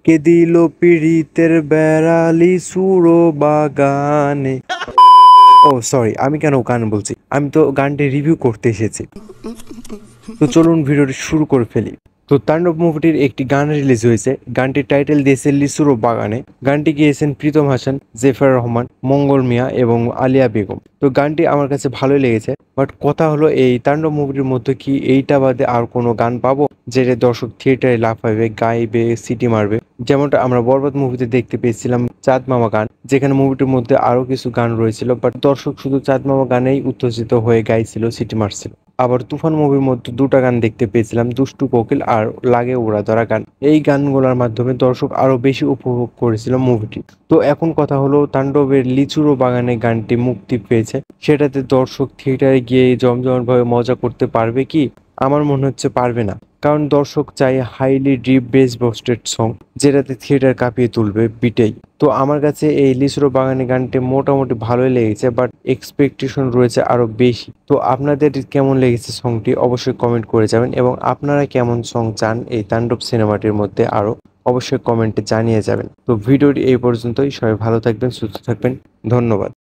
কে দিল পিরিতের বেড়ালি সুরো বাগানে। ও সরি, আমি কেন গান বলছি, আমি তো গানটি রিভিউ করতে এসেছি। তো চলুন ভিডিওটি শুরু করে ফেলি। তো তাণ্ডব মুভিটির একটি গান রিলিজ হয়েছে। গানটির টাইটেল দিয়েছে লিসুরো বাগানে। গানটি গেয়েছেন প্রীতম হাসান, জেফার রহমান, মঙ্গল মিয়া এবং আলিয়া বেগম। তো গানটি আমার কাছে ভালোই লেগেছে, বাট কথা হলো এই তাণ্ডব মুভিটির মধ্যে কি এইটা বাদে আর কোনো গান পাবো যেটা দর্শক থিয়েটারে লাফাবে, গাইবে, সিটি মারবে, যেমনটা আমরা বরবাদ মুভিতে দেখতে পেয়েছিলাম চাঁদ মামা গান, যেখানে মুভিটির মধ্যে আরো কিছু গান রয়েছিল, বাট দর্শক শুধু চাঁদ মামা গানেই উত্তেজিত হয়ে গাইছিল, সিটি মারছিল। আবার তুফান মুভির মধ্যে দুটা গান দেখতে পেয়েছিলাম, দুষ্টু কোকিল আর লাগে উড়া ধরা গান। এই গানগুলোর মাধ্যমে দর্শক আরো বেশি উপভোগ করেছিল মুভিটি। তো এখন কথা হলো তাণ্ডবের লিচুরো বাগানে গানটি মুক্তি পেয়েছে, সেটাতে দর্শক থিয়েটারে গিয়ে জমজমাট ভাবে মজা করতে পারবে কি? আমার মনে হচ্ছে পারবে না, কারণ দর্শক চাই হাইলি ডিপ বেস বস্টেড সং, যেটাতে থিয়েটার কাঁপিয়ে তুলবে বিটেই। তো আমার কাছে এই লিচুরো বাগানে গানটি মোটামুটি ভালোই লেগেছে, বাট এক্সপেকটেশন রয়েছে আরো বেশি। তো আপনাদের কেমন লেগেছে সংটি অবশ্যই কমেন্ট করে যাবেন, এবং আপনারা কেমন সং চান এই তাণ্ডব সিনেমাটির মধ্যে আরো অবশ্যই কমেন্টে জানিয়ে যাবেন। তো ভিডিওটি এই পর্যন্তই, সবাই ভালো থাকবেন, সুস্থ থাকবেন, ধন্যবাদ।